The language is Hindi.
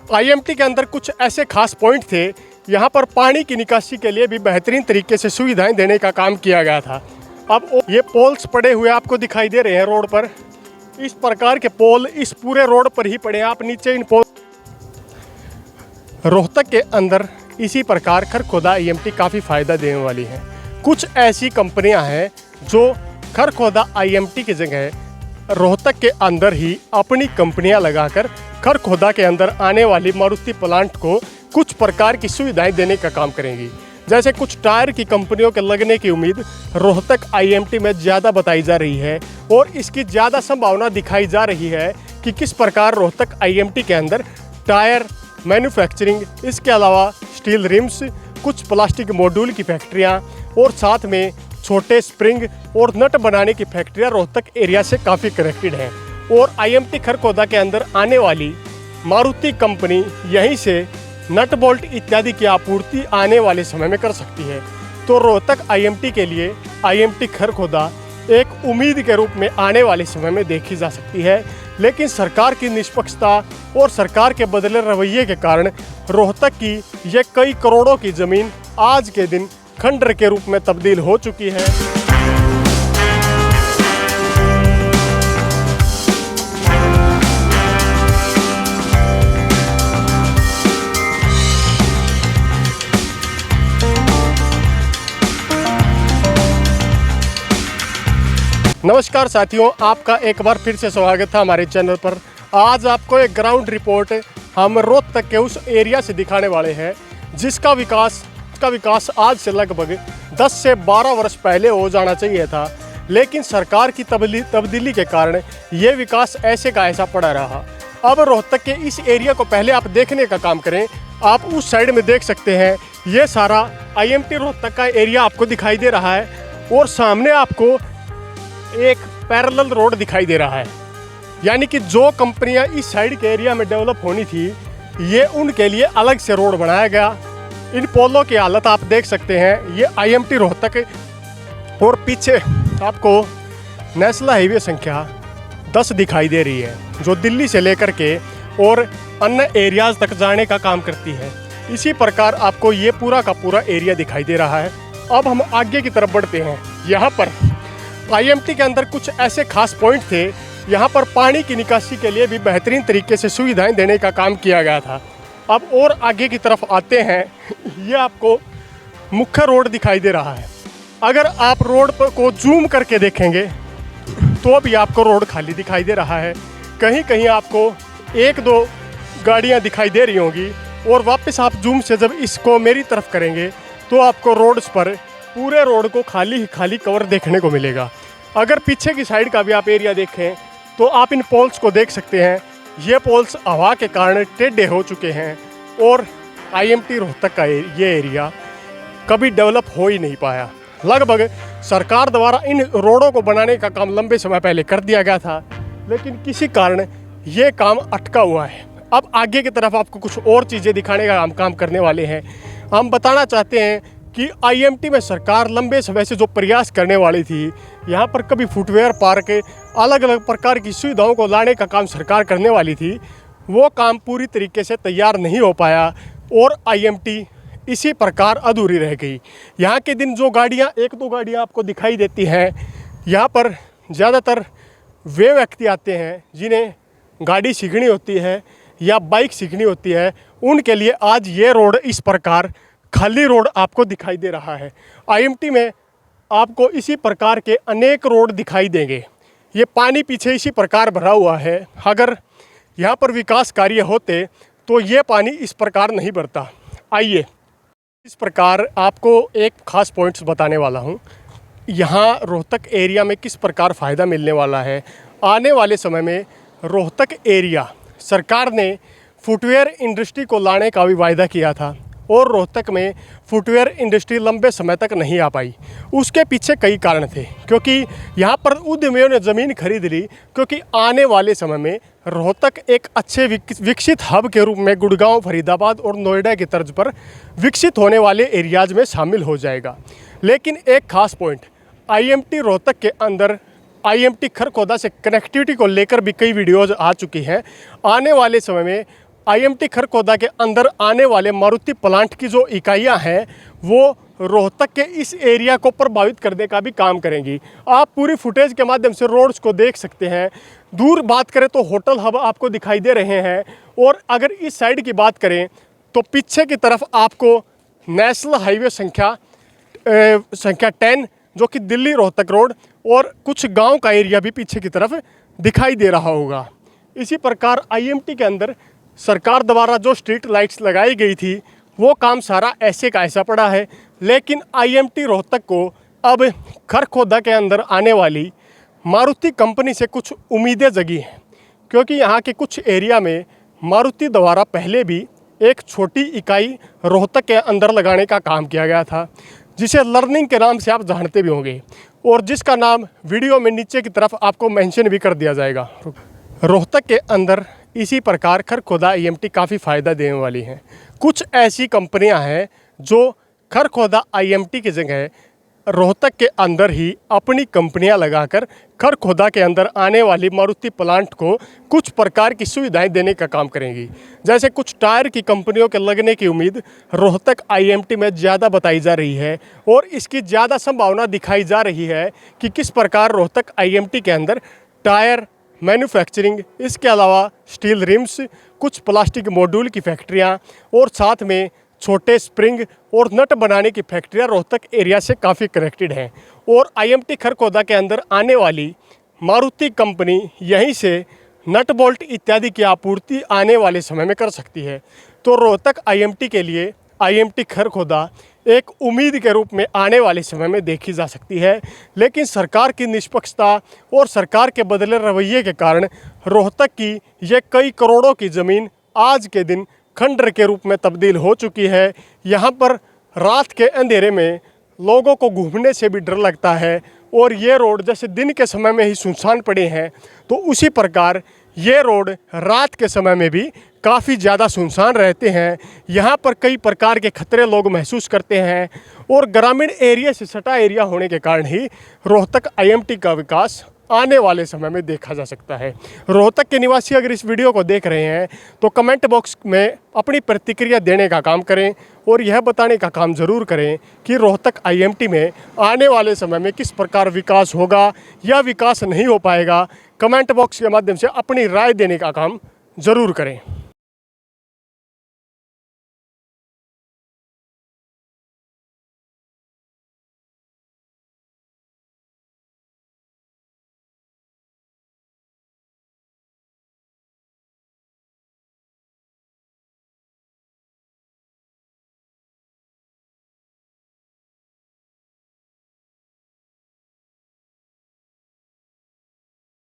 आईएमटी के अंदर कुछ ऐसे खास पॉइंट थे। यहाँ पर पानी की निकासी के लिए भी बेहतरीन तरीके से सुविधाएं देने का काम किया गया था। अब ये पोल्स पड़े हुए आपको दिखाई दे रहे हैं रोड पर। इस प्रकार के पोल इस पूरे रोड पर ही पड़े हैं। आप नीचे इन पोल रोहतक के अंदर इसी प्रकार खरखोदा आईएमटी काफ़ी फ़ायदा देने वाली है। कुछ ऐसी कंपनियां हैं जो खरखोदा आईएमटी की जगह रोहतक के अंदर ही अपनी कंपनियां लगाकर खरखोदा के अंदर आने वाली मारुति प्लांट को कुछ प्रकार की सुविधाएं देने का काम करेंगी। जैसे कुछ टायर की कंपनियों के लगने की उम्मीद रोहतक आईएमटी में ज़्यादा बताई जा रही है और इसकी ज़्यादा संभावना दिखाई जा रही है कि किस प्रकार रोहतक आईएमटी के अंदर टायर मैन्युफैक्चरिंग, इसके अलावा स्टील रिम्स, कुछ प्लास्टिक मॉड्यूल की फैक्ट्रियां और साथ में छोटे स्प्रिंग और नट बनाने की फैक्ट्रियां रोहतक एरिया से काफ़ी कनेक्टेड हैं। और आईएमटी खरखोदा के अंदर आने वाली मारुति कंपनी यहीं से नट बोल्ट इत्यादि की आपूर्ति आने वाले समय में कर सकती है। तो रोहतक आईएमटी के लिए आईएमटी खरखोदा एक उम्मीद के रूप में आने वाले समय में देखी जा सकती है। लेकिन सरकार की निष्पक्षता और सरकार के बदले रवैये के कारण रोहतक की ये कई करोड़ों की ज़मीन आज के दिन खंडर के रूप में तब्दील हो चुकी है। नमस्कार साथियों, आपका एक बार फिर से स्वागत है हमारे चैनल पर। आज आपको एक ग्राउंड रिपोर्ट हम रोहतक के उस एरिया से दिखाने वाले हैं जिसका विकास आज से लगभग 10 से 12 वर्ष पहले हो जाना चाहिए था। लेकिन सरकार की तब्दीली के कारण ये विकास ऐसे का ऐसा पड़ा रहा। अब रोहतक के इस एरिया को पहले आप देखने का काम करें। आप उस साइड में देख सकते हैं, ये सारा आईएमटी रोहतक का एरिया आपको दिखाई दे रहा है और सामने आपको एक पैरेलल रोड दिखाई दे रहा है। यानी कि जो कंपनियां इस साइड के एरिया में डेवलप होनी थी, ये उनके लिए अलग से रोड बनाया गया। इन पोलों की हालत आप देख सकते हैं। ये आईएमटी रोहतक और पीछे आपको नेशनल हाईवे संख्या 10 दिखाई दे रही है, जो दिल्ली से लेकर के और अन्य एरियाज़ तक जाने का काम करती है। इसी प्रकार आपको ये पूरा का पूरा एरिया दिखाई दे रहा है। अब हम आगे की तरफ बढ़ते हैं। यहाँ पर आईएमटी के अंदर कुछ ऐसे खास पॉइंट थे। यहाँ पर पानी की निकासी के लिए भी बेहतरीन तरीके से सुविधाएं देने का काम किया गया था। अब और आगे की तरफ आते हैं। ये आपको मुख्य रोड दिखाई दे रहा है। अगर आप रोड पर को जूम करके देखेंगे तो भी आपको रोड खाली दिखाई दे रहा है। कहीं कहीं आपको 1-2 गाड़ियाँ दिखाई दे रही होंगी और वापस आप जूम से जब इसको मेरी तरफ करेंगे तो आपको रोड्स पर पूरे रोड को खाली ही खाली कवर देखने को मिलेगा। अगर पीछे की साइड का भी आप एरिया देखें तो आप इन पोल्स को देख सकते हैं। ये पोल्स हवा के कारण टेढ़े हो चुके हैं और आईएमटी रोहतक का ये एरिया कभी डेवलप हो ही नहीं पाया। लगभग सरकार द्वारा इन रोडों को बनाने का काम लंबे समय पहले कर दिया गया था, लेकिन किसी कारण ये काम अटका हुआ है। अब आगे की तरफ आपको कुछ और चीज़ें दिखाने का हम काम करने वाले हैं। हम बताना चाहते हैं कि आईएमटी में सरकार लंबे समय से जो प्रयास करने वाली थी, यहाँ पर कभी फुटवेयर पार्क, अलग अलग प्रकार की सुविधाओं को लाने का काम सरकार करने वाली थी, वो काम पूरी तरीके से तैयार नहीं हो पाया और आईएमटी इसी प्रकार अधूरी रह गई। यहाँ के दिन जो गाड़ियाँ 1-2 गाड़ियाँ आपको दिखाई देती हैं, यहाँ पर ज़्यादातर वे व्यक्ति आते हैं जिन्हें गाड़ी सीखनी होती है या बाइक सीखनी होती है। उनके लिए आज ये रोड इस प्रकार खाली रोड आपको दिखाई दे रहा है। आईएमटी में आपको इसी प्रकार के अनेक रोड दिखाई देंगे। ये पानी पीछे इसी प्रकार भरा हुआ है। अगर यहाँ पर विकास कार्य होते तो ये पानी इस प्रकार नहीं भरता। आइए इस प्रकार आपको एक खास पॉइंट्स बताने वाला हूँ। यहाँ रोहतक एरिया में किस प्रकार फ़ायदा मिलने वाला है। आने वाले समय में रोहतक एरिया सरकार ने फुटवेयर इंडस्ट्री को लाने का भी वायदा किया था और रोहतक में फुटवेयर इंडस्ट्री लंबे समय तक नहीं आ पाई। उसके पीछे कई कारण थे, क्योंकि यहाँ पर उद्यमियों ने ज़मीन खरीद ली। क्योंकि आने वाले समय में रोहतक एक अच्छे विकसित हब के रूप में गुड़गांव, फरीदाबाद और नोएडा की तर्ज पर विकसित होने वाले एरियाज़ में शामिल हो जाएगा। लेकिन एक खास पॉइंट, आईएमटी रोहतक के अंदर आईएमटी खरखोदा से कनेक्टिविटी को लेकर भी कई वीडियोज़ आ चुकी हैं। आने वाले समय में आईएमटी खरखोदा के अंदर आने वाले मारुति प्लांट की जो इकाइयां हैं वो रोहतक के इस एरिया को प्रभावित करने का भी काम करेंगी। आप पूरी फुटेज के माध्यम से रोड्स को देख सकते हैं। दूर बात करें तो होटल हब आपको दिखाई दे रहे हैं, और अगर इस साइड की बात करें तो पीछे की तरफ आपको नेशनल हाईवे संख्या 10 जो कि दिल्ली रोहतक रोड और कुछ गांव का एरिया भी पीछे की तरफ दिखाई दे रहा होगा। इसी प्रकार आईएमटी के अंदर सरकार द्वारा जो स्ट्रीट लाइट्स लगाई गई थी वो काम सारा ऐसे का ऐसा पड़ा है, लेकिन आईएमटी रोहतक को अब खरखोदा के अंदर आने वाली मारुति कंपनी से कुछ उम्मीदें जगी हैं, क्योंकि यहाँ के कुछ एरिया में मारुति द्वारा पहले भी एक छोटी इकाई रोहतक के अंदर लगाने का काम किया गया था, जिसे लर्निंग के नाम से आप जानते भी होंगे, और जिसका नाम वीडियो में नीचे की तरफ आपको मेंशन भी कर दिया जाएगा। रोहतक के अंदर इसी प्रकार खरखोदा आईएमटी काफ़ी फ़ायदा देने वाली हैं। कुछ ऐसी कंपनियां हैं जो खरखोदा आईएमटी की जगह रोहतक के अंदर ही अपनी कंपनियां लगाकर खरखोदा के अंदर आने वाली मारुति प्लांट को कुछ प्रकार की सुविधाएं देने का काम करेंगी। जैसे कुछ टायर की कंपनियों के लगने की उम्मीद रोहतक आईएमटी में ज़्यादा बताई जा रही है, और इसकी ज़्यादा संभावना दिखाई जा रही है कि किस प्रकार रोहतक आईएमटी के अंदर टायर मैन्युफैक्चरिंग, इसके अलावा स्टील रिम्स, कुछ प्लास्टिक मॉड्यूल की फैक्ट्रियां और साथ में छोटे स्प्रिंग और नट बनाने की फैक्ट्रियां रोहतक एरिया से काफ़ी कनेक्टेड हैं, और आईएमटी खरखोदा के अंदर आने वाली मारुति कंपनी यहीं से नट बोल्ट इत्यादि की आपूर्ति आने वाले समय में कर सकती है। तो रोहतक आईएमटी के लिए आईएमटी खरखोदा एक उम्मीद के रूप में आने वाले समय में देखी जा सकती है, लेकिन सरकार की निष्पक्षता और सरकार के बदले रवैये के कारण रोहतक की ये कई करोड़ों की ज़मीन आज के दिन खंडर के रूप में तब्दील हो चुकी है। यहाँ पर रात के अंधेरे में लोगों को घूमने से भी डर लगता है, और ये रोड जैसे दिन के समय में ही सुनसान पड़े हैं, तो उसी प्रकार ये रोड रात के समय में भी काफ़ी ज़्यादा सुनसान रहते हैं। यहाँ पर कई प्रकार के खतरे लोग महसूस करते हैं, और ग्रामीण एरिया से सटा एरिया होने के कारण ही रोहतक आईएमटी का विकास आने वाले समय में देखा जा सकता है। रोहतक के निवासी अगर इस वीडियो को देख रहे हैं तो कमेंट बॉक्स में अपनी प्रतिक्रिया देने का काम करें, और यह बताने का काम ज़रूर करें कि रोहतक आईएमटी में आने वाले समय में किस प्रकार विकास होगा या विकास नहीं हो पाएगा। कमेंट बॉक्स के माध्यम से अपनी राय देने का काम ज़रूर करें।